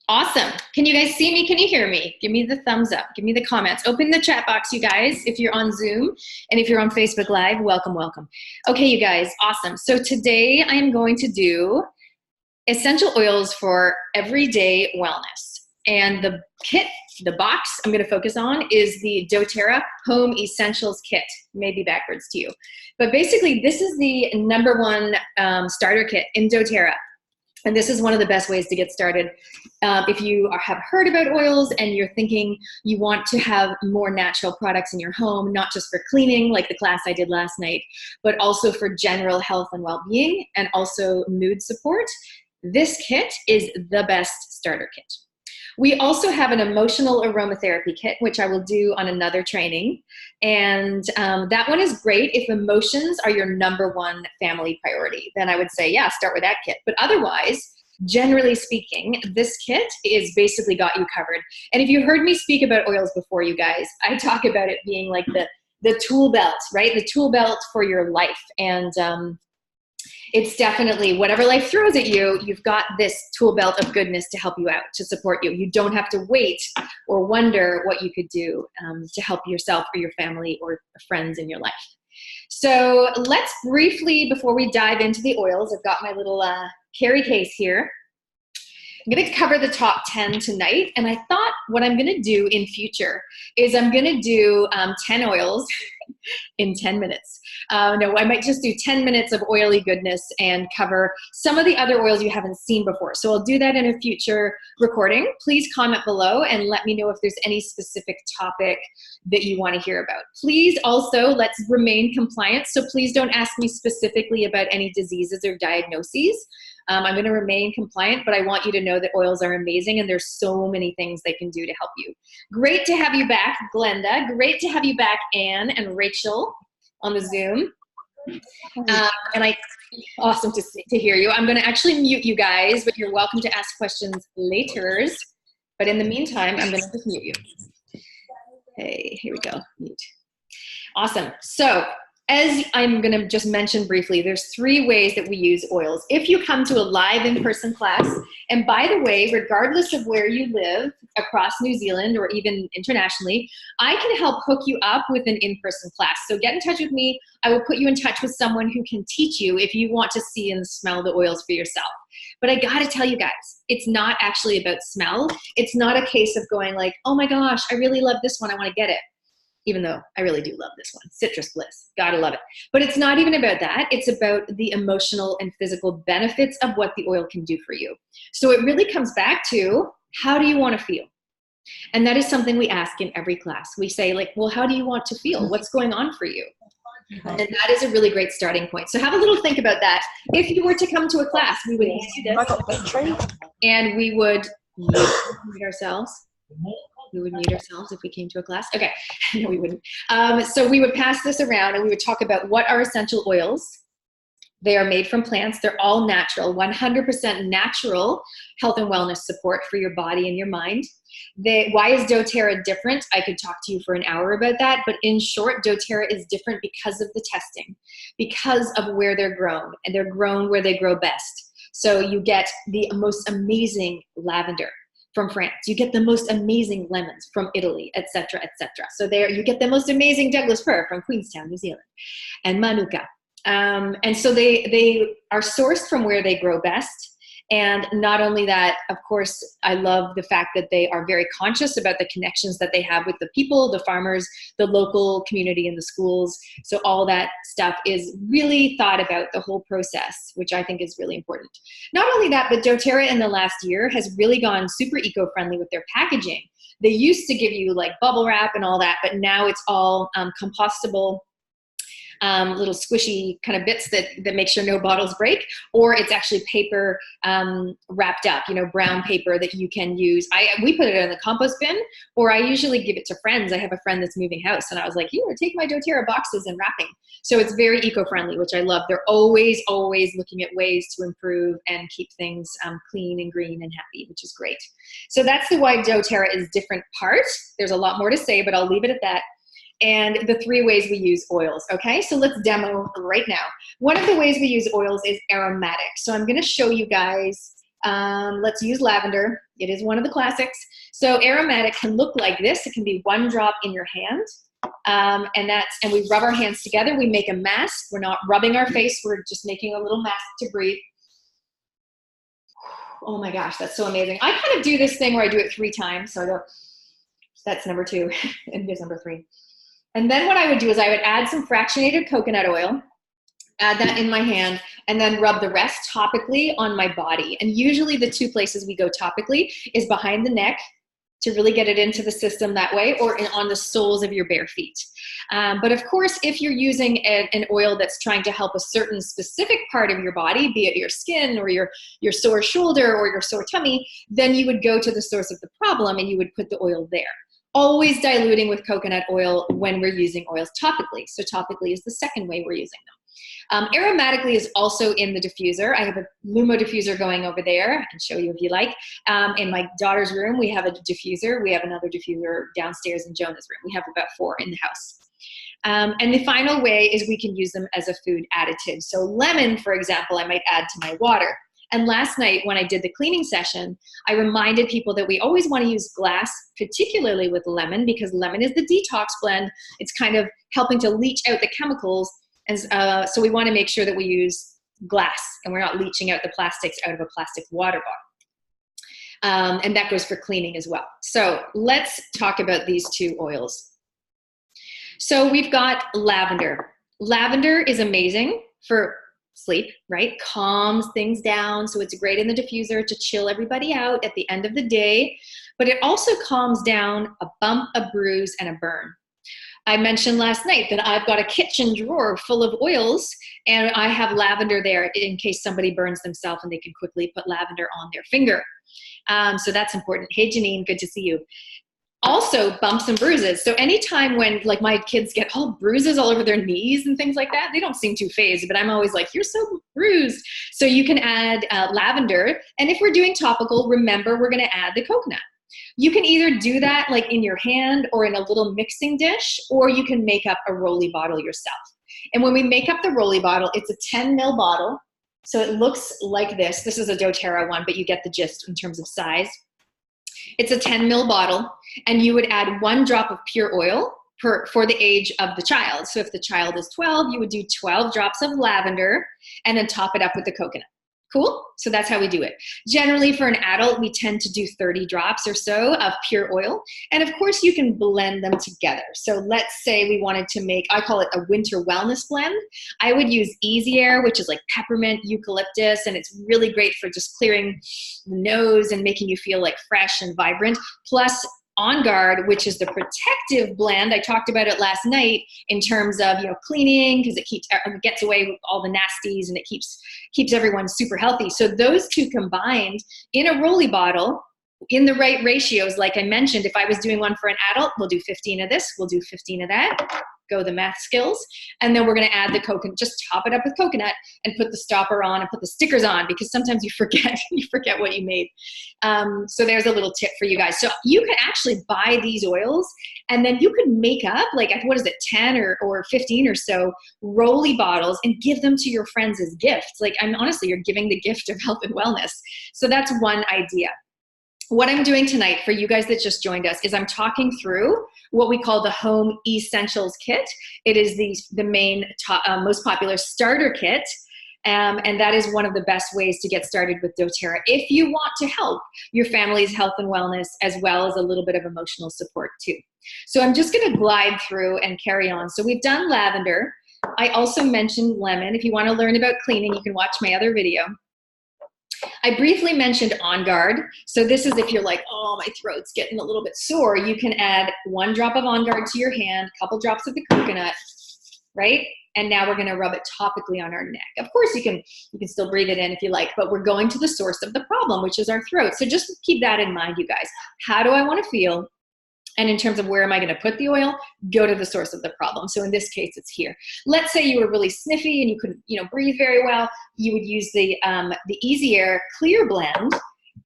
Awesome. Can you guys see me? Can you hear me? Give me the thumbs up. Give me the comments. Open the chat box, you guys, if you're on Zoom. And if you're on Facebook Live, welcome, welcome. Okay, you guys, awesome. So today I am going to do essential oils for everyday wellness. And the kit, the box I'm going to focus on is the Doterra Home Essentials Kit. Maybe backwards to you. But basically, this is the #1 starter kit in Doterra. And this is one of the best ways to get started. If you have heard about oils and you're thinking you want to have more natural products in your home, not just for cleaning like the class I did last night, but also for general health and well-being and also mood support, this kit is the best starter kit. We also have an emotional aromatherapy kit, which I will do on another training. And that one is great if emotions are your #1 family priority. Then I would say, yeah, start with that kit. But otherwise, generally speaking, this kit is basically got you covered. And if you heard me speak about oils before, you guys, I talk about it being like the tool belt, right? The tool belt for your life. And it's definitely whatever life throws at you, you've got this tool belt of goodness to help you out, to support you. You don't have to wait or wonder what you could do to help yourself or your family or friends in your life. So let's briefly, before we dive into the oils, I've got my little carry case here. I'm going to cover the top 10 tonight, and I thought what I'm going to do in future is I'm going to do 10 oils in 10 minutes. No, I might just do 10 minutes of oily goodness and cover some of the other oils you haven't seen before. So I'll do that in a future recording. Please comment below and let me know if there's any specific topic that you want to hear about. Please also, let's remain compliant. So please don't ask me specifically about any diseases or diagnoses. I'm going to remain compliant, but I want you to know that oils are amazing and there's so many things they can do to help you. Great to have you back, Glenda. Great to have you back, Anne and Rachel on the Zoom. Awesome to hear you. I'm going to actually mute you guys, but you're welcome to ask questions later. But in the meantime, I'm going to just mute you. Okay, here we go. Mute. Awesome. So, as I'm going to just mention briefly, there's 3 ways that we use oils. If you come to a live in-person class, and by the way, regardless of where you live across New Zealand or even internationally, I can help hook you up with an in-person class. So get in touch with me. I will put you in touch with someone who can teach you if you want to see and smell the oils for yourself. But I got to tell you guys, it's not actually about smell. It's not a case of going like, oh my gosh, I really love this one. I want to get it. Even though I really do love this one, Citrus Bliss, gotta love it. But it's not even about that. It's about the emotional and physical benefits of what the oil can do for you. So it really comes back to, how do you want to feel? And that is something we ask in every class. We say like, well, how do you want to feel? What's going on for you? And that is a really great starting point. So have a little think about that. If you were to come to a class, we would see this and we would mute ourselves. We would mute ourselves if we came to a class. Okay, no, we wouldn't. So we would pass this around and we would talk about what are essential oils. They are made from plants. They're all natural, 100% natural health and wellness support for your body and your mind. Why is Doterra different? I could talk to you for an hour about that, but in short, Doterra is different because of the testing, because of where they're grown, and they're grown where they grow best. So you get the most amazing lavender from France. You get the most amazing lemons from Italy, etc., etc. So there you get the most amazing Douglas fir from Queenstown, New Zealand, and Manuka. And so they are sourced from where they grow best. And not only that, of course, I love the fact that they are very conscious about the connections that they have with the people, the farmers, the local community, and the schools. So all that stuff is really thought about, the whole process, which I think is really important. Not only that, but Doterra in the last year has really gone super eco-friendly with their packaging. They used to give you like bubble wrap and all that, but now it's all compostable, little squishy kind of bits that make sure no bottles break, or it's actually paper wrapped up, brown paper that you can use. We put it in the compost bin, or I usually give it to friends. I have a friend that's moving house, and I was like, here, take my Doterra boxes and wrapping. So it's very eco-friendly, which I love. They're always looking at ways to improve and keep things clean and green and happy, which is great. So that's the why Doterra is different part. There's a lot more to say, but I'll leave it at that. And the 3 ways we use oils, okay? So let's demo right now. One of the ways we use oils is aromatic. So I'm gonna show you guys Let's use lavender. It is one of the classics. So aromatic can look like this. It can be one drop in your hand. And we rub our hands together. We make a mask. We're not rubbing our face. We're just making a little mask to breathe. Oh my gosh, that's so amazing. I kind of do this thing where I do it 3 times. So I go, that's number 2, and here's number 3. And then what I would do is I would add some fractionated coconut oil, add that in my hand, and then rub the rest topically on my body. And usually the 2 places we go topically is behind the neck to really get it into the system that way, or on the soles of your bare feet. But of course, if you're using an oil that's trying to help a certain specific part of your body, be it your skin or your sore shoulder or your sore tummy, then you would go to the source of the problem and you would put the oil there. Always diluting with coconut oil when we're using oils topically. So topically is the second way we're using them. Aromatically is also in the diffuser. I have a Lumo diffuser going over there. I can show you if you like. In my daughter's room, we have a diffuser. We have another diffuser downstairs in Jonah's room. We have about 4 in the house. And the final way is we can use them as a food additive. So lemon, for example, I might add to my water. And last night when I did the cleaning session, I reminded people that we always want to use glass, particularly with lemon, because lemon is the detox blend. It's kind of helping to leach out the chemicals. And so we want to make sure that we use glass and we're not leaching out the plastics out of a plastic water bottle. And that goes for cleaning as well. So let's talk about these 2 oils. So we've got lavender. Lavender is amazing for sleep, right? Calms things down. So it's great in the diffuser to chill everybody out at the end of the day. But it also calms down a bump, a bruise, and a burn. I mentioned last night that I've got a kitchen drawer full of oils, and I have lavender there in case somebody burns themselves and they can quickly put lavender on their finger. So that's important. Hey, Janine, good to see you. Also, bumps and bruises. So anytime when like my kids get all bruises all over their knees and things like that, they don't seem too phased, but I'm always like, you're so bruised. So you can add lavender. And if we're doing topical, remember, we're going to add the coconut. You can either do that like in your hand or in a little mixing dish, or you can make up a Rolly bottle yourself. And when we make up the Rolly bottle, it's a 10 ml bottle. So it looks like this. This is a doTERRA one, but you get the gist in terms of size. It's a 10 ml bottle, and you would add 1 drop of pure oil for the age of the child. So if the child is 12, you would do 12 drops of lavender and then top it up with the coconut. Cool? So that's how we do it. Generally for an adult, we tend to do 30 drops or so of pure oil. And of course you can blend them together. So let's say we wanted to make, I call it a winter wellness blend. I would use Easy Air, which is like peppermint, eucalyptus, and it's really great for just clearing the nose and making you feel like fresh and vibrant. Plus On Guard, which is the protective blend. I talked about it last night in terms of, cleaning, because it gets away with all the nasties and it keeps everyone super healthy. So those 2 combined in a Rolly bottle in the right ratios, like I mentioned, if I was doing one for an adult, we'll do 15 of this, we'll do 15 of that. Go the math skills. And then we're going to add the coconut, just top it up with coconut and put the stopper on and put the stickers on, because sometimes you forget what you made. So there's a little tip for you guys. So you can actually buy these oils, and then you can make up like, what is it, 10 or 15 or so Rolly bottles and give them to your friends as gifts. Like, honestly, you're giving the gift of health and wellness. So that's one idea. What I'm doing tonight for you guys that just joined us is I'm talking through what we call the Home Essentials Kit. It is the main, most popular starter kit. And that is one of the best ways to get started with doTERRA if you want to help your family's health and wellness, as well as a little bit of emotional support too. So I'm just going to glide through and carry on. So we've done lavender. I also mentioned lemon. If you want to learn about cleaning, you can watch my other video. I briefly mentioned On Guard. So this is if you're like, oh, my throat's getting a little bit sore, you can add 1 drop of On Guard to your hand, a couple drops of the coconut, right? And now we're going to rub it topically on our neck. Of course, you can still breathe it in if you like, but we're going to the source of the problem, which is our throat. So just keep that in mind, you guys. How do I want to feel? And in terms of where am I going to put the oil, go to the source of the problem. So in this case, it's here. Let's say you were really sniffy and you couldn't, breathe very well. You would use the Easy Air Clear Blend,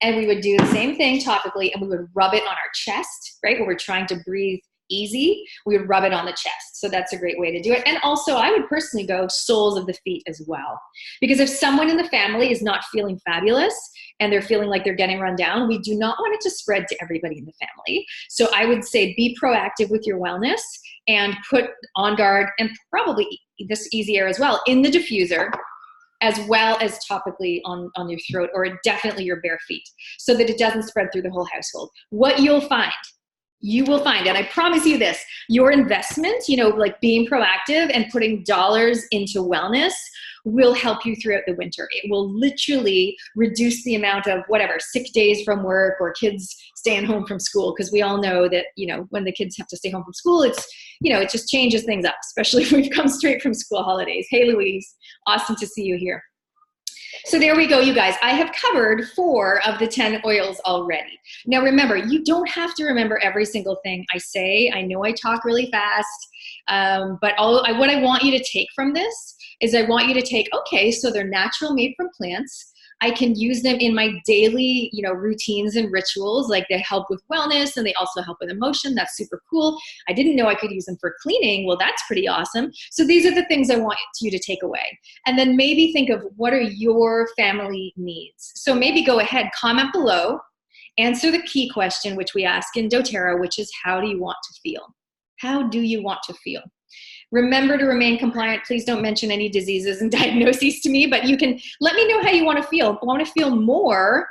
and we would do the same thing topically, and we would rub it on our chest, right? Where we're trying to breathe easy, we would rub it on the chest. So that's a great way to do it. And also, I would personally go soles of the feet as well. Because if someone in the family is not feeling fabulous, and they're feeling like they're getting run down, we do not want it to spread to everybody in the family. So I would say be proactive with your wellness and put On Guard, and probably this Easy Air as well, in the diffuser, as well as topically on your throat, or definitely your bare feet, so that it doesn't spread through the whole household. What you will find, and I promise you this, your investment, like being proactive and putting dollars into wellness will help you throughout the winter. It will literally reduce the amount of sick days from work or kids staying home from school. Because we all know that, when the kids have to stay home from school, it just changes things up, especially if we've come straight from school holidays. Hey, Louise, awesome to see you here. So there we go, you guys. I have covered 4 of the 10 oils already. Now remember, you don't have to remember every single thing I say. I know I talk really fast, but what I want you to take from this is I want you to take, okay, so they're natural, made from plants. I can use them in my daily, routines and rituals. Like, they help with wellness and they also help with emotion. That's super cool. I didn't know I could use them for cleaning. Well, that's pretty awesome. So these are the things I want you to take away. And then maybe think of, what are your family needs? So maybe go ahead, comment below, answer the key question, which we ask in doTERRA, which is, how do you want to feel? How do you want to feel? Remember to remain compliant. Please don't mention any diseases and diagnoses to me, but you can let me know how you want to feel. I want to feel more ...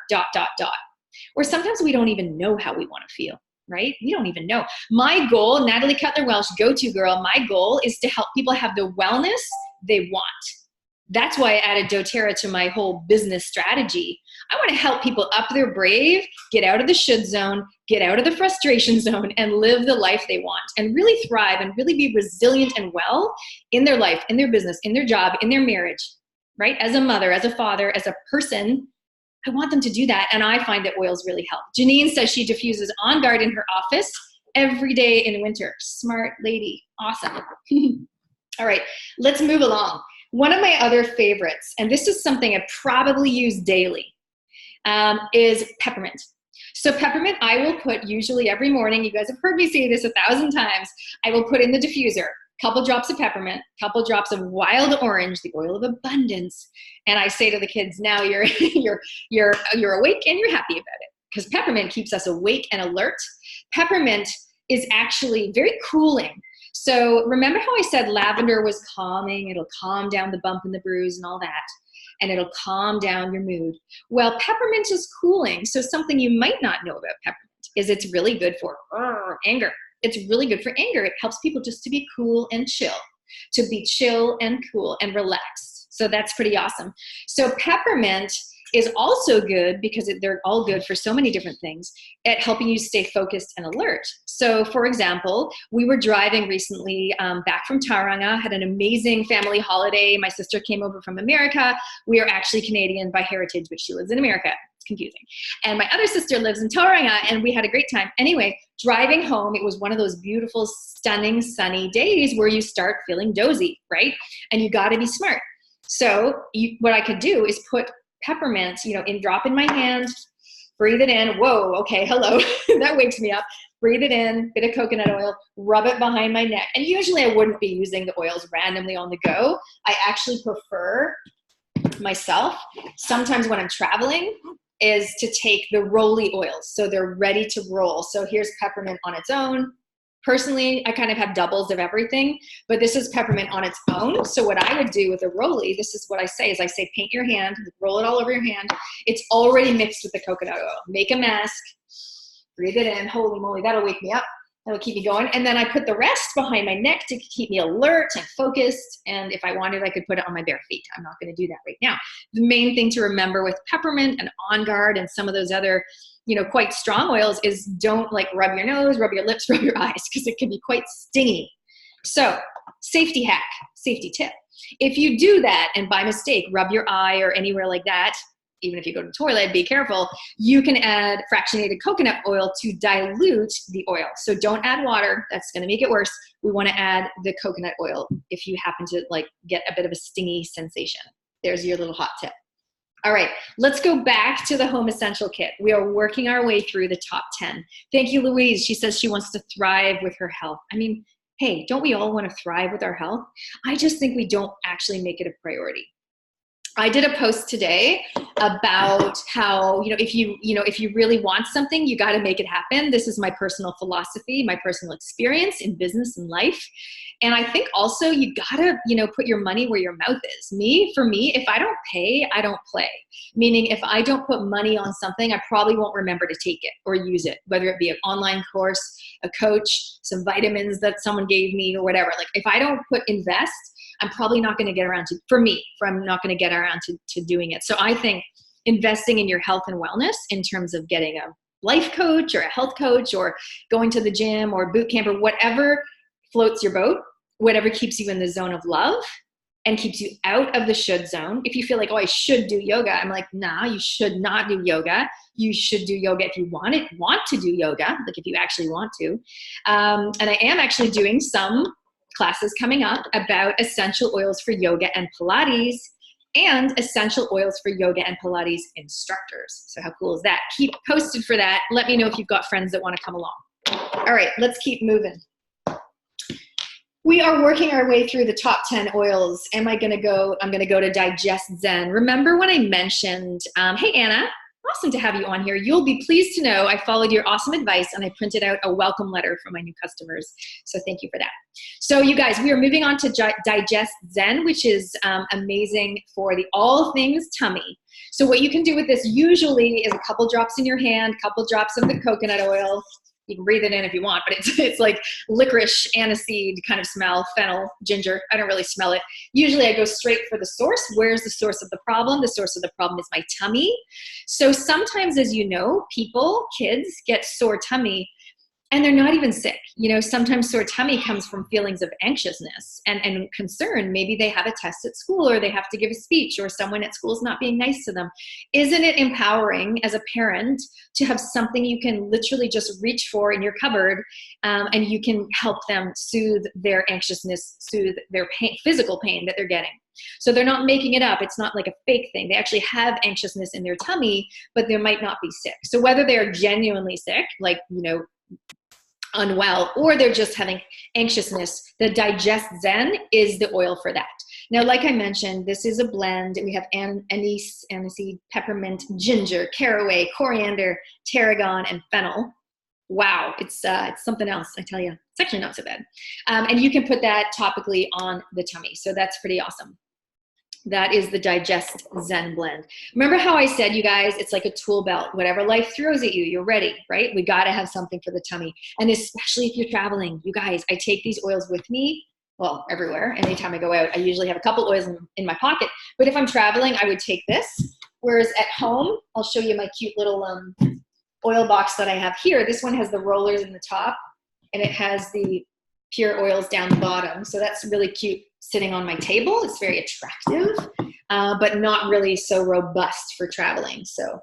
Or sometimes we don't even know how we want to feel, right? We don't even know. My goal, Natalie Cutler-Welsh, go-to girl, my goal is to help people have the wellness they want. That's why I added doTERRA to my whole business strategy. I want to help people up their brave, get out of the should zone, get out of the frustration zone, and live the life they want, and really thrive and really be resilient and well in their life, in their business, in their job, in their marriage, right? As a mother, as a father, as a person, I want them to do that, and I find that oils really help. Janine says she diffuses On Guard in her office every day in winter. Smart lady. Awesome. All right, let's move along. One of my other favorites, and this is something I probably use daily, is peppermint. So peppermint, I will put usually every morning, you guys have heard me say this 1,000 times, I will put in the diffuser, couple drops of peppermint, couple drops of wild orange, the oil of abundance. And I say to the kids, now you're awake and you're happy about it, because peppermint keeps us awake and alert. Peppermint is actually very cooling. So remember how I said lavender was calming? It'll calm down the bump and the bruise and all that, and it'll calm down your mood. Well, peppermint is cooling. So something you might not know about peppermint is it's really good for anger. It's really good for anger. It helps people just to be cool and chill, to be chill and cool and relaxed. So that's pretty awesome. So peppermint is also good because they're all good for so many different things at helping you stay focused and alert. So for example, we were driving recently back from Tauranga, had an amazing family holiday. My sister came over from America. We are actually Canadian by heritage, but she lives in America. It's confusing. And my other sister lives in Tauranga, and we had a great time. Anyway, driving home, it was one of those beautiful, stunning, sunny days where you start feeling dozy, right? And you gotta be smart. So what I could do is put peppermint, drop in my hand, breathe it in. Whoa, okay, hello. That wakes me up. Breathe it in, bit of coconut oil, rub it behind my neck. And usually I wouldn't be using the oils randomly on the go. I actually prefer myself, sometimes when I'm traveling, is to take the rolly oils. So they're ready to roll. So here's peppermint on its own. Personally, I kind of have doubles of everything, but this is peppermint on its own. So what I would do with a rolly, this is what I say, paint your hand, roll it all over your hand. It's already mixed with the coconut oil. Make a mask, breathe it in. Holy moly, that'll wake me up. That'll keep me going. And then I put the rest behind my neck to keep me alert and focused. And if I wanted, I could put it on my bare feet. I'm not going to do that right now. The main thing to remember with peppermint and On Guard and some of those other quite strong oils is don't rub your nose, rub your lips, rub your eyes, because it can be quite stingy. So safety hack, safety tip. If you do that and by mistake rub your eye or anywhere like that, even if you go to the toilet, be careful, you can add fractionated coconut oil to dilute the oil. So don't add water, that's gonna make it worse. We wanna add the coconut oil if you happen to get a bit of a stingy sensation. There's your little hot tip. All right, let's go back to the Home Essential Kit. We are working our way through the top 10. Thank you, Louise. She says she wants to thrive with her health. I mean, hey, don't we all want to thrive with our health? I just think we don't actually make it a priority. I did a post today about how, if you really want something, you got to make it happen. This is my personal philosophy, my personal experience in business and life. And I think also you got to, put your money where your mouth is. For me, if I don't pay, I don't play. Meaning if I don't put money on something, I probably won't remember to take it or use it, whether it be an online course, a coach, some vitamins that someone gave me or whatever. Like if I don't invest, I'm probably not going to get around to, I'm not going to get around to doing it. So I think investing in your health and wellness in terms of getting a life coach or a health coach or going to the gym or boot camp or whatever floats your boat, whatever keeps you in the zone of love and keeps you out of the should zone. If you feel like, oh, I should do yoga, I'm like, nah, you should not do yoga. You should do yoga if you want to do yoga, like if you actually want to. And I am actually doing some classes coming up about essential oils for yoga and Pilates and essential oils for yoga and Pilates instructors. So how cool is that? Keep posted for that. Let me know if you've got friends that want to come along. All right, let's keep moving. We are working our way through the top 10 oils. I'm going to go to Digest Zen. Remember when I mentioned, hey Anna, awesome to have you on here. You'll be pleased to know I followed your awesome advice and I printed out a welcome letter for my new customers. So thank you for that. So you guys, we are moving on to Digest Zen, which is amazing for all things tummy. So what you can do with this usually is a couple drops in your hand, couple drops of the coconut oil. You can breathe it in if you want, but it's like licorice, aniseed kind of smell, fennel, ginger. I don't really smell it. Usually I go straight for the source. Where's the source of the problem? The source of the problem is my tummy. So sometimes, as you know, kids get sore tummy and they're not even sick. Sometimes sore tummy comes from feelings of anxiousness and concern. Maybe they have a test at school or they have to give a speech or someone at school is not being nice to them. Isn't it empowering as a parent to have something you can literally just reach for in your cupboard and you can help them soothe their anxiousness, soothe their pain, physical pain that they're getting? So they're not making it up. It's not like a fake thing. They actually have anxiousness in their tummy, but they might not be sick. So whether they're genuinely sick, like, unwell, or they're just having anxiousness, the Digest Zen is the oil for that. Now, like I mentioned, this is a blend. We have anise, aniseed, peppermint, ginger, caraway, coriander, tarragon, and fennel. Wow, it's something else, I tell you. It's actually not so bad. And you can put that topically on the tummy. So that's pretty awesome. That is the Digest Zen blend. Remember how I said, you guys, it's like a tool belt. Whatever life throws at you, you're ready, right? We got to have something for the tummy. And especially if you're traveling, you guys, I take these oils with me, well, everywhere. Anytime I go out, I usually have a couple oils in my pocket. But if I'm traveling, I would take this. Whereas at home, I'll show you my cute little oil box that I have here. This one has the rollers in the top, and it has the pure oils down the bottom. So that's really cute sitting on my table. It's very attractive, but not really so robust for traveling. So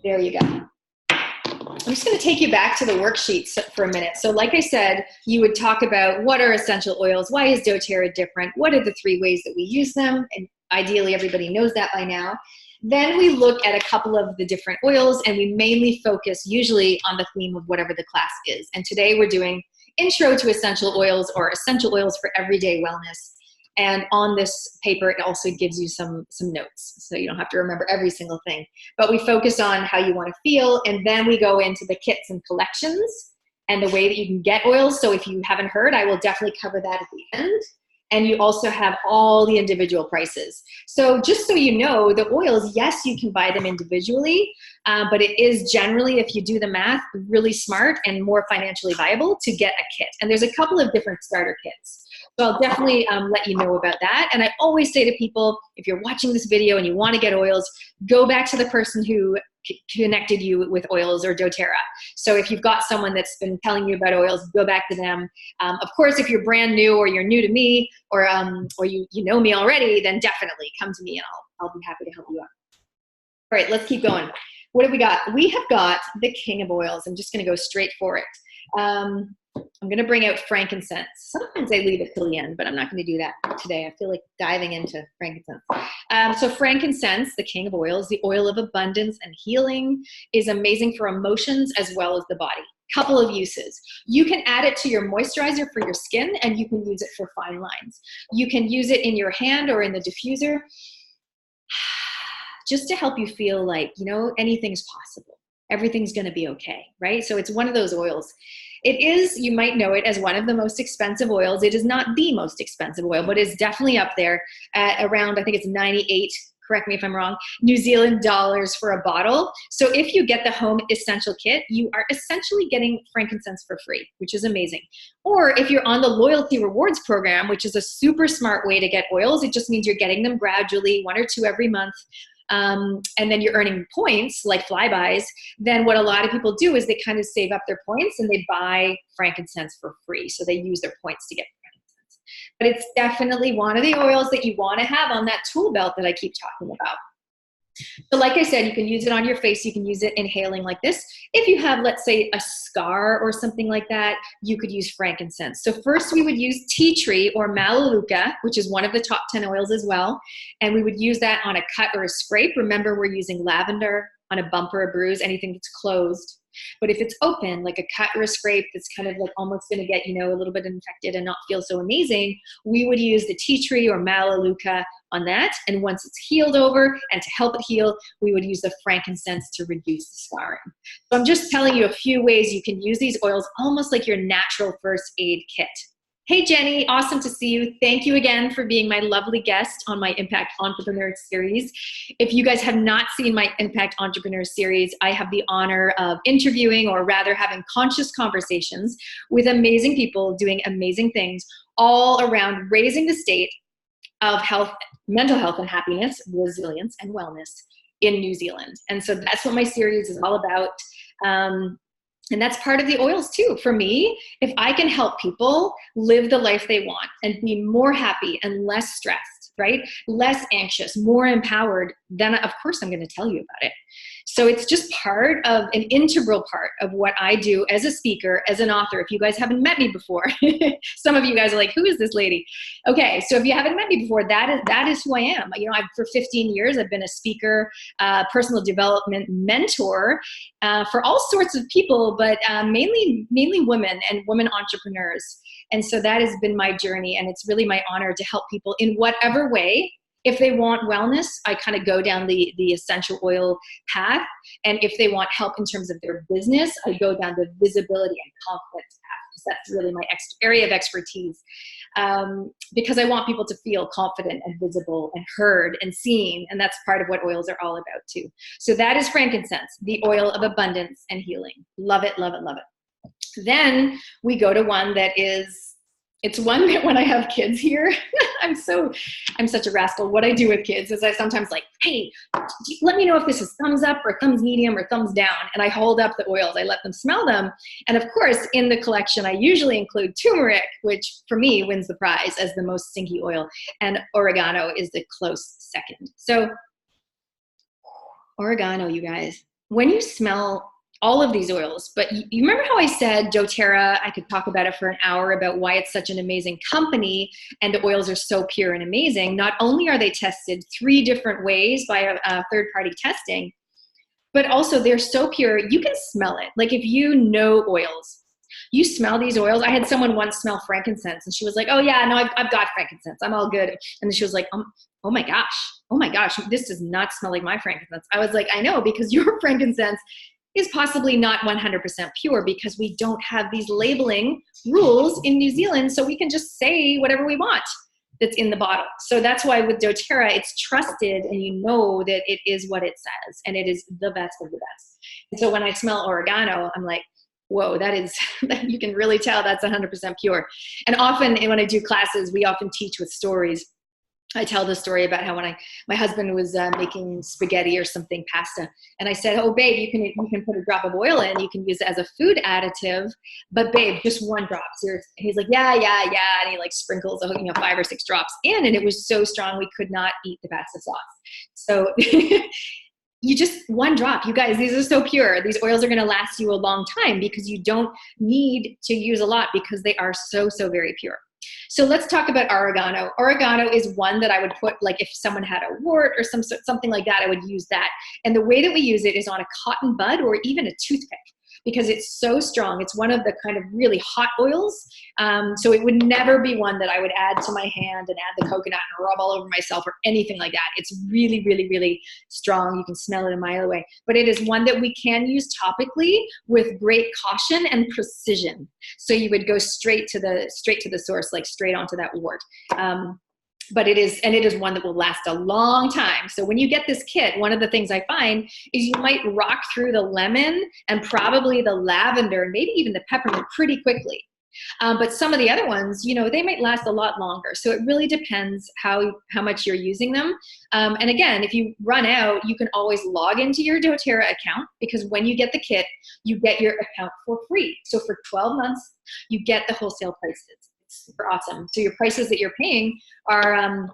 there you go. I'm just going to take you back to the worksheets for a minute. So like I said, you would talk about what are essential oils? Why is doTERRA different? What are the 3 ways that we use them? And ideally everybody knows that by now. Then we look at a couple of the different oils and we mainly focus usually on the theme of whatever the class is. And today we're doing Intro to Essential Oils or Essential Oils for Everyday Wellness. And on this paper, it also gives you some notes, so you don't have to remember every single thing. But we focus on how you want to feel, and then we go into the kits and collections and the way that you can get oils. So if you haven't heard, I will definitely cover that at the end. And you also have all the individual prices. So just so you know, the oils, yes, you can buy them individually, but it is generally, if you do the math, really smart and more financially viable to get a kit. And there's a couple of different starter kits. So I'll definitely let you know about that. And I always say to people, if you're watching this video and you want to get oils, go back to the person who connected you with oils or doTERRA. So if you've got someone that's been telling you about oils, go back to them. Of course, if you're brand new or you're new to me or you know me already, then definitely come to me and I'll be happy to help you out. All right, let's keep going. What have we got? We have got the king of oils. I'm just going to go straight for it. I'm going to bring out frankincense. Sometimes I leave it till the end, but I'm not going to do that today. I feel like diving into frankincense. So frankincense, the king of oils, the oil of abundance and healing, is amazing for emotions as well as the body. Couple of uses. You can add it to your moisturizer for your skin, and you can use it for fine lines. You can use it in your hand or in the diffuser. just to help you feel like, you know, anything's possible. Everything's going to be okay, right? So it's one of those oils. It is, you might know it as one of the most expensive oils. It is not the most expensive oil, but it's definitely up there at around, I think it's 98, correct me if I'm wrong, New Zealand dollars for a bottle. So if you get the home essential kit, you are essentially getting frankincense for free, which is amazing. Or if you're on the loyalty rewards program, which is a super smart way to get oils, it just means you're getting them gradually, 1 or 2 every month. And then you're earning points like flybys, then what a lot of people do is they kind of save up their points and they buy frankincense for free. So they use their points to get frankincense. But it's definitely one of the oils that you want to have on that tool belt that I keep talking about. So like I said, you can use it on your face. You can use it inhaling like this. If you have, let's say, a scar or something like that, you could use frankincense. So first we would use tea tree or melaleuca, which is one of the top 10 oils as well. And we would use that on a cut or a scrape. Remember, we're using lavender on a bump or a bruise, anything that's closed. But if it's open, like a cut or a scrape that's kind of like almost going to get, you know, a little bit infected and not feel so amazing, we would use the tea tree or melaleuca on that. And once it's healed over, and to help it heal, we would use the frankincense to reduce the scarring. So I'm just telling you a few ways you can use these oils almost like your natural first aid kit. Hey, Jenny, awesome to see you. Thank you again for being my lovely guest on my Impact Entrepreneur series. If you guys have not seen my Impact Entrepreneur series, I have the honor of interviewing, or rather having conscious conversations with amazing people doing amazing things all around raising the state of health, mental health and happiness, resilience and wellness in New Zealand. And so that's what my series is all about. And that's part of the oils too. For me, if I can help people live the life they want and be more happy and less stressed, right? Less anxious, more empowered, then of course I'm going to tell you about it. So it's just part of an integral part of what I do as a speaker, as an author. If you guys haven't met me before, some of you guys are like, who is this lady? Okay, so if you haven't met me before, that is who I am. You know, for 15 years, I've been a speaker, personal development mentor for all sorts of people, but mainly women and women entrepreneurs. And so that has been my journey, and it's really my honor to help people in whatever way. If they want wellness, I kind of go down the essential oil path. And if they want help in terms of their business, I go down the visibility and confidence path, because that's really my area of expertise. Because I want people to feel confident and visible and heard and seen. And that's part of what oils are all about too. So that is frankincense, the oil of abundance and healing. Love it, love it, love it. Then we go to one that is, it's one that when I have kids here, I'm such a rascal. What I do with kids is I sometimes like, hey, let me know if this is thumbs up or thumbs medium or thumbs down. And I hold up the oils, I let them smell them. And of course, in the collection, I usually include turmeric, which for me wins the prize as the most stinky oil. And oregano is the close second. So oregano, you guys, when you smell all of these oils, but you remember how I said doTERRA, I could talk about it for an hour about why it's such an amazing company and the oils are so pure and amazing. Not only are they tested 3 different ways by a third-party testing, but also they're so pure, you can smell it. Like if you know oils, you smell these oils. I had someone once smell frankincense and she was like, oh yeah, no, I've got frankincense, I'm all good. And then she was like, oh my gosh, this does not smell like my frankincense. I was like, I know, because your frankincense is possibly not 100% pure, because we don't have these labeling rules in New Zealand, so we can just say whatever we want that's in the bottle. So that's why with doTERRA, it's trusted and you know that it is what it says, and it is the best of the best. And so when I smell oregano, I'm like, whoa, that is, you can really tell that's 100% pure. And often when I do classes, we often teach with stories. I tell the story about how when my husband was making spaghetti or something, pasta, and I said, oh babe, you can put a drop of oil in, you can use it as a food additive, but babe, just 1 drop, seriously. And he's like, yeah, and he like sprinkles 5 or 6 drops in, and it was so strong we could not eat the pasta sauce. So you just 1 drop, you guys, these are so pure. These oils are going to last you a long time because you don't need to use a lot because they are so very pure. So let's talk about oregano. Oregano is one that I would put, like if someone had a wart or something like that, I would use that. And the way that we use it is on a cotton bud or even a toothpick. because it's so strong. It's one of the kind of really hot oils. So it would never be one that I would add to my hand and add the coconut and rub all over myself or anything like that. It's really, really, really strong. You can smell it a mile away. But it is one that we can use topically with great caution and precision. So you would go straight to the source, like straight onto that wart. But it is one that will last a long time. So when you get this kit, one of the things I find is you might rock through the lemon and probably the lavender and maybe even the peppermint pretty quickly. But some of the other ones, you know, they might last a lot longer. So it really depends how much you're using them. And again, if you run out, you can always log into your doTERRA account, because when you get the kit, you get your account for free. So for 12 months, you get the wholesale prices. It's super awesome. So your prices that you're paying are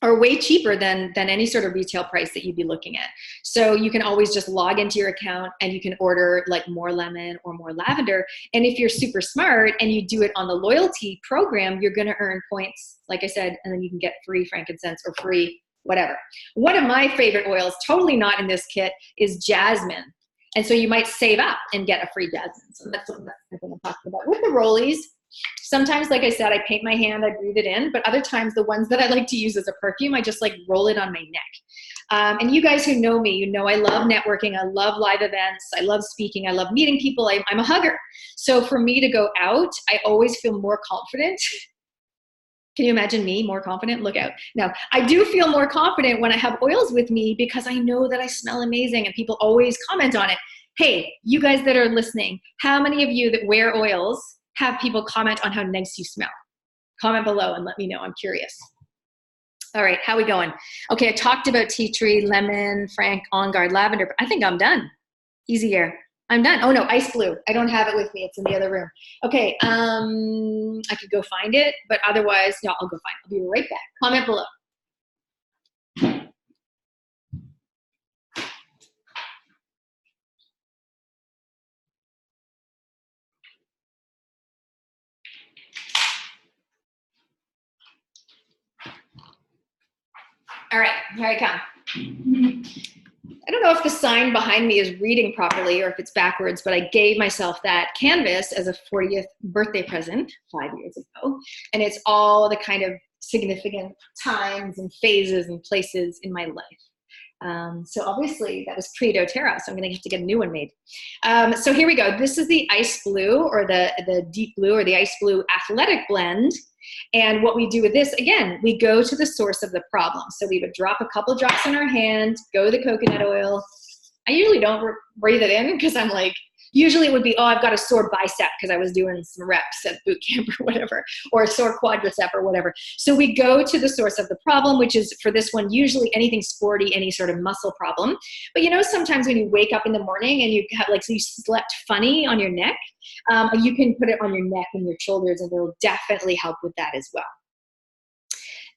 way cheaper than any sort of retail price that you'd be looking at. So you can always just log into your account and you can order like more lemon or more lavender. And if you're super smart and you do it on the loyalty program, you're going to earn points, like I said, and then you can get free frankincense or free whatever. One of my favorite oils, totally not in this kit, is jasmine. And so you might save up and get a free jasmine. So that's what I'm going to talk about. With the rollies, sometimes, like I said, I paint my hand, I breathe it in, but other times the ones that I like to use as a perfume, I just like roll it on my neck. And you guys who know me, you know I love networking, I love live events, I love speaking, I love meeting people, I'm a hugger. So for me to go out, I always feel more confident. Can you imagine me more confident? Look out. No, I do feel more confident when I have oils with me because I know that I smell amazing and people always comment on it. Hey, you guys that are listening, how many of you that wear oils have people comment on how nice you smell? Comment below and let me know. I'm curious. All right, how we going? Okay, I talked about tea tree, lemon, frank, on guard, lavender, but I think I'm done. Easy air. I'm done. Oh no, ice blue. I don't have it with me. It's in the other room. Okay, I could go find it, but otherwise, no, I'll go find it. I'll be right back. Comment below. All right, here I come. I don't know if the sign behind me is reading properly or if it's backwards, but I gave myself that canvas as a 40th birthday present 5 years ago. And it's all the kind of significant times and phases and places in my life. So obviously that was pre-doTERRA, so I'm gonna have to get a new one made. So here we go. This is the ice blue or the deep blue or the ice blue athletic blend. And what we do with this, again, we go to the source of the problem. So we would drop a couple drops in our hand, go to the coconut oil. I usually don't breathe it in because I'm like, usually it would be, oh, I've got a sore bicep because I was doing some reps at boot camp or whatever, or a sore quadricep or whatever. So we go to the source of the problem, which is for this one, usually anything sporty, any sort of muscle problem. But you know, sometimes when you wake up in the morning and you have like, so you slept funny on your neck, you can put it on your neck and your shoulders and it'll definitely help with that as well.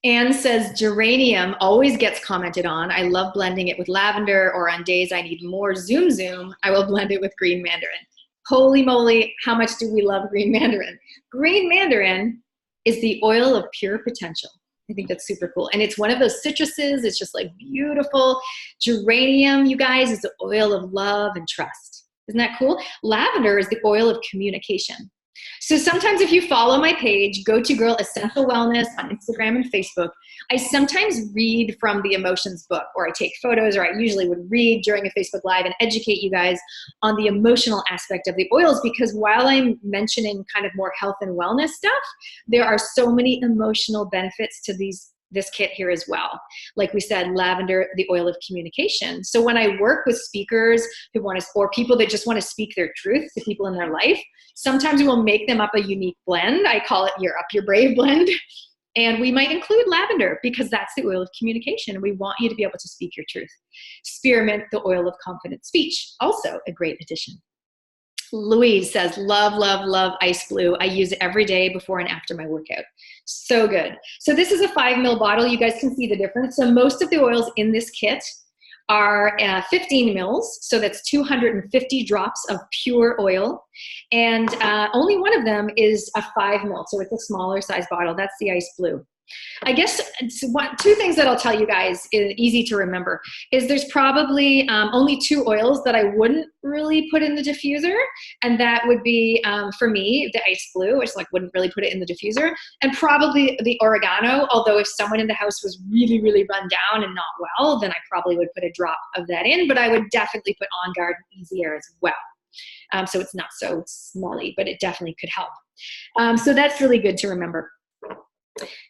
Anne says geranium always gets commented on. I love blending it with lavender, or on days I need more zoom, I will blend it with green mandarin. Holy moly, how much do we love green mandarin? Green mandarin is the oil of pure potential. I think that's super cool. And it's one of those citruses. It's just like beautiful. Geranium, you guys, is the oil of love and trust. Isn't that cool? Lavender is the oil of communication. So sometimes if you follow my page, Go To Girl Essential Wellness on Instagram and Facebook, I sometimes read from the emotions book, or I take photos, or I usually would read during a Facebook Live and educate you guys on the emotional aspect of the oils, because while I'm mentioning kind of more health and wellness stuff, there are so many emotional benefits to this kit here as well. Like we said, lavender, the oil of communication. So when I work with speakers who want to, or people that just want to speak their truth to people in their life, sometimes we'll make them up a unique blend. I call it your Up Your Brave blend. And we might include lavender because that's the oil of communication. We want you to be able to speak your truth. Spearmint, the oil of confident speech, also a great addition. Louise says, love, love, love ice blue. I use it every day before and after my workout. So good. So this is a 5 ml bottle. You guys can see the difference. So most of the oils in this kit are 15 mils. So that's 250 drops of pure oil. And only one of them is a 5 ml. So it's a smaller size bottle. That's the ice blue. I guess two things that I'll tell you guys is easy to remember is there's probably only 2 oils that I wouldn't really put in the diffuser, and that would be for me the ice blue, which like wouldn't really put it in the diffuser, and probably the oregano. Although if someone in the house was really run down and not well, then I probably would put a drop of that in. But I would definitely put On Guard and Easy Air as well. So it's not so smelly, but it definitely could help. So that's really good to remember.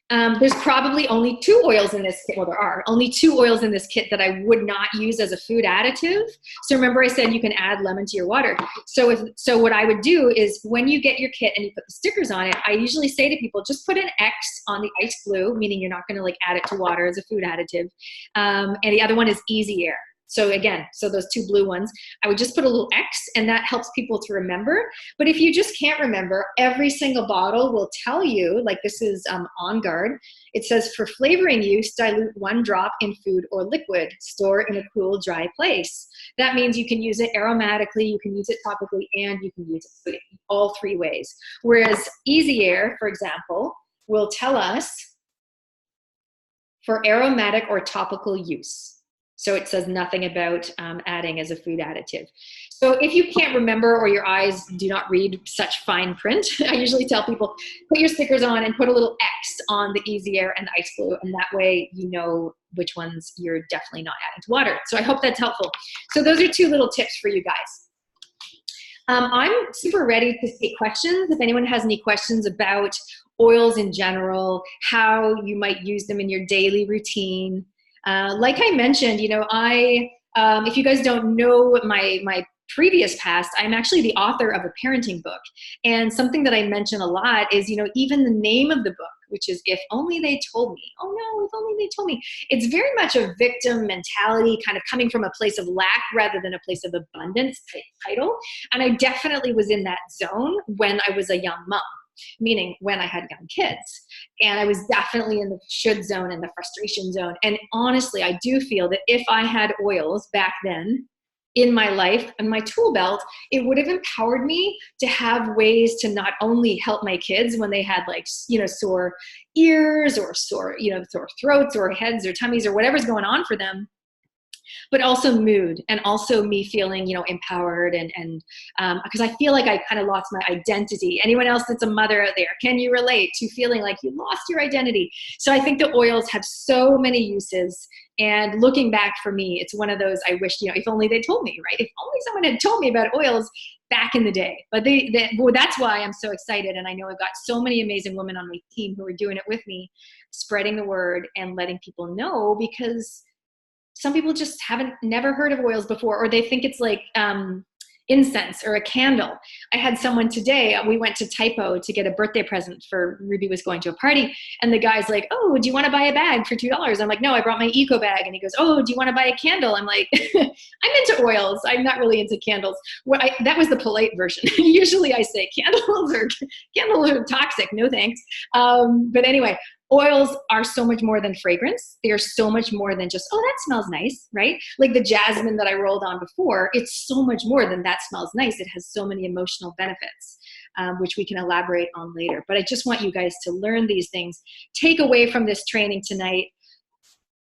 There's probably only 2 oils in this kit. Well, there are only 2 oils in this kit that I would not use as a food additive. So remember I said you can add lemon to your water. So what I would do is when you get your kit and you put the stickers on it, I usually say to people, just put an X on the ice blue, meaning you're not going to like add it to water as a food additive. And the other one is Easy Air. So again, those 2 blue ones, I would just put a little X, and that helps people to remember. But if you just can't remember, every single bottle will tell you, like this is On Guard. It says for flavoring use, dilute 1 drop in food or liquid, store in a cool, dry place. That means you can use it aromatically, you can use it topically, and you can use it all 3 ways. Whereas Easy Air, for example, will tell us for aromatic or topical use. So it says nothing about adding as a food additive. So if you can't remember or your eyes do not read such fine print, I usually tell people, put your stickers on and put a little X on the Easy Air and the ice blue, and that way you know which ones you're definitely not adding to water. So I hope that's helpful. So those are 2 little tips for you guys. I'm super ready to take questions. If anyone has any questions about oils in general, how you might use them in your daily routine. Like I mentioned, you know, if you guys don't know my previous past, I'm actually the author of a parenting book. And something that I mention a lot is, you know, even the name of the book, which is If Only They Told Me. Oh no, if only they told me. It's very much a victim mentality, kind of coming from a place of lack rather than a place of abundance type title. And I definitely was in that zone when I was a young mom, meaning when I had young kids. And I was definitely in the should zone and the frustration zone. And honestly, I do feel that if I had oils back then in my life and my tool belt, it would have empowered me to have ways to not only help my kids when they had like, you know, sore ears or sore throats or heads or tummies or whatever's going on for them, but also mood and also me feeling, you know, empowered and because I feel like I kind of lost my identity. Anyone else that's a mother out there, can you relate to feeling like you lost your identity? So I think the oils have so many uses, and looking back for me, it's one of those I wish, you know, if only they told me, right? If only someone had told me about oils back in the day. But well, that's why I'm so excited, and I know I've got so many amazing women on my team who are doing it with me, spreading the word and letting people know, because some people just never heard of oils before, or they think it's like incense or a candle. I had someone today, we went to Typo to get a birthday present for Ruby was going to a party, and the guy's like, oh, do you want to buy a bag for $2? I'm like, no, I brought my eco bag. And he goes, oh, do you want to buy a candle? I'm like, I'm into oils. I'm not really into candles. That was the polite version. Usually I say candles are toxic. No thanks. But anyway, oils are so much more than fragrance. They are so much more than just, oh, that smells nice, right? Like the jasmine that I rolled on before, it's so much more than that smells nice. It has so many emotional benefits, which we can elaborate on later. But I just want you guys to learn these things. Take away from this training tonight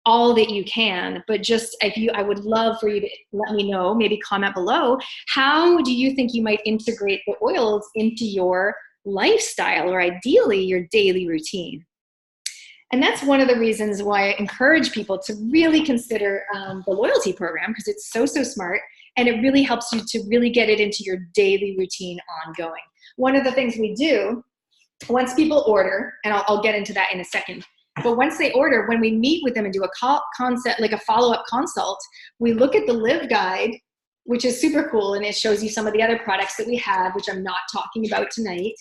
all that you can, but just I would love for you to let me know, maybe comment below, how do you think you might integrate the oils into your lifestyle, or ideally your daily routine? And that's one of the reasons why I encourage people to really consider the loyalty program, because it's so smart, and it really helps you to really get it into your daily routine ongoing. One of the things we do, once people order, and I'll get into that in a second, but once they order, when we meet with them and do a follow-up consult, we look at the Live Guide, which is super cool, and it shows you some of the other products that we have, which I'm not talking about tonight.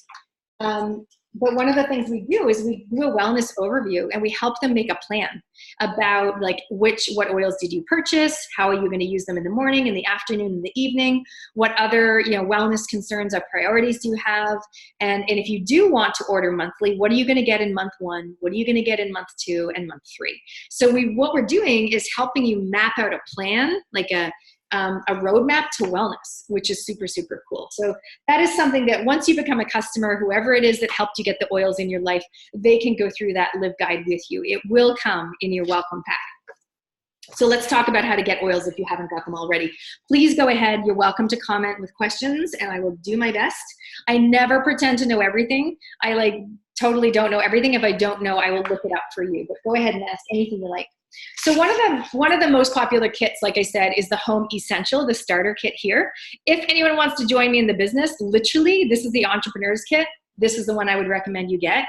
But one of the things we do is we do a wellness overview, and we help them make a plan about like what oils did you purchase, how are you going to use them in the morning, in the afternoon, in the evening, what other, you know, wellness concerns or priorities do you have, and if you do want to order monthly, what are you going to get in month 1, what are you going to get in month 2 and month 3. So what we're doing is helping you map out a plan, like a a roadmap to wellness, which is super, super cool. So that is something that once you become a customer, whoever it is that helped you get the oils in your life, they can go through that live guide with you. It will come in your welcome pack. So let's talk about how to get oils if you haven't got them already. Please go ahead. You're welcome to comment with questions and I will do my best. I never pretend to know everything. I totally don't know everything. If I don't know, I will look it up for you, but go ahead and ask anything you like. So one of the most popular kits, like I said, is the Home Essential, the starter kit here. If anyone wants to join me in the business, literally, this is the entrepreneur's kit. This is the one I would recommend you get.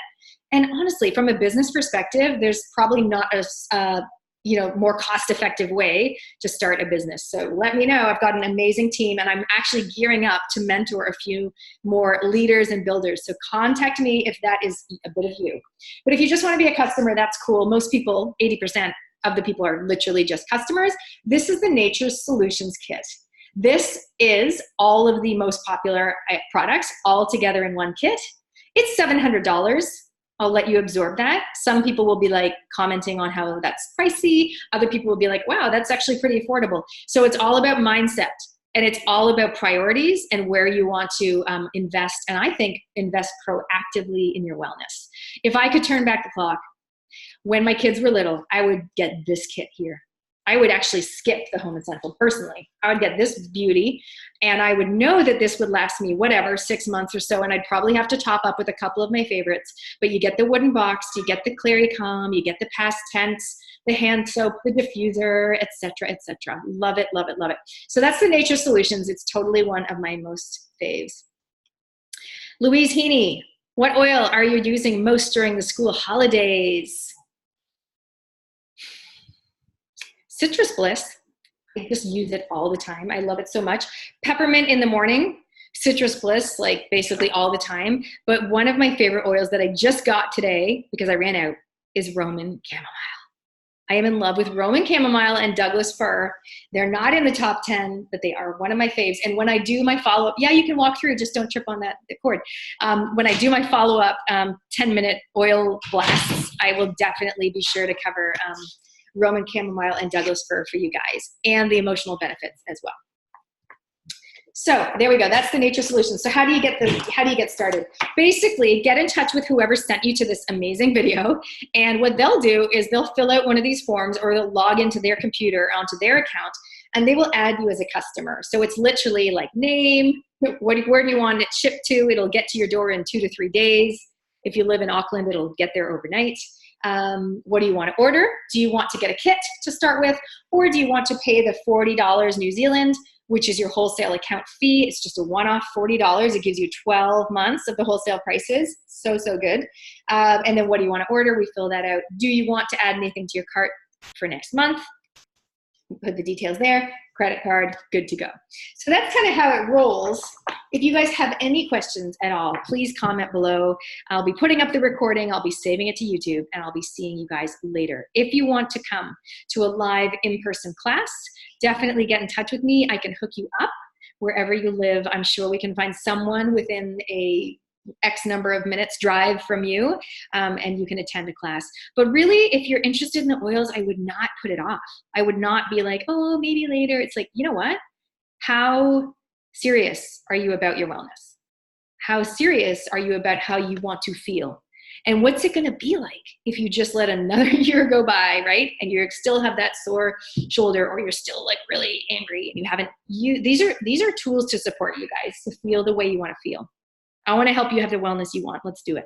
And honestly, from a business perspective, there's probably not a more cost-effective way to start a business. So let me know. I've got an amazing team and I'm actually gearing up to mentor a few more leaders and builders. So contact me if that is a bit of you. But if you just want to be a customer, that's cool. Most people, 80% of the people are literally just customers. This is the Nature Solutions Kit. This is all of the most popular products all together in one kit. It's $700. I'll let you absorb that. Some people will be like commenting on how that's pricey. Other people will be like, wow, that's actually pretty affordable. So it's all about mindset and it's all about priorities and where you want to invest. And I think invest proactively in your wellness. If I could turn back the clock, when my kids were little, I would get this kit here. I would actually skip the Home Essential personally. I would get this beauty and I would know that this would last me whatever, 6 months or so. And I'd probably have to top up with a couple of my favorites, but you get the wooden box, you get the Clary Calm, you get the past tense, the hand soap, the diffuser, etc., etc. Love it, love it, love it. So that's the Nature Solutions. It's totally one of my most faves. Louise Heaney, what oil are you using most during the school holidays? Citrus Bliss, I just use it all the time. I love it so much. Peppermint in the morning, Citrus Bliss, like basically all the time. But one of my favorite oils that I just got today, because I ran out, is Roman Chamomile. I am in love with Roman Chamomile and Douglas Fir. They're not in the top 10, but they are one of my faves. And when I do my follow-up, yeah, you can walk through, just don't trip on the cord. When I do my follow-up 10-minute oil blasts, I will definitely be sure to cover Roman Chamomile and Douglas Fir for you guys, and the emotional benefits as well. So there we go. That's the Nature Solutions. So how do you get started? Basically, get in touch with whoever sent you to this amazing video, and what they'll do is they'll fill out one of these forms, or they'll log into their computer onto their account, and they will add you as a customer. So it's literally like name, where do you want it shipped to? It'll get to your door in 2 to 3 days. If you live in Auckland, it'll get there overnight. What do you want to order? Do you want to get a kit to start with? Or do you want to pay the $40 New Zealand, which is your wholesale account fee? It's just a one-off $40. It gives you 12 months of the wholesale prices. So, so good. And then what do you want to order? We fill that out. Do you want to add anything to your cart for next month? Put the details there. Credit card, good to go. So that's kind of how it rolls. If you guys have any questions at all, please comment below. I'll be putting up the recording, I'll be saving it to YouTube, and I'll be seeing you guys later. If you want to come to a live in-person class, definitely get in touch with me. I can hook you up wherever you live. I'm sure we can find someone within a X number of minutes drive from you, and you can attend a class. But really, if you're interested in the oils, I would not put it off. I would not be like, oh, maybe later. It's like, you know what? How serious are you about your wellness? How serious are you about how you want to feel? And what's it going to be like if you just let another year go by, right? And you still have that sore shoulder, or you're still like really angry and you haven't, these are tools to support you guys to feel the way you want to feel. I want to help you have the wellness you want. Let's do it.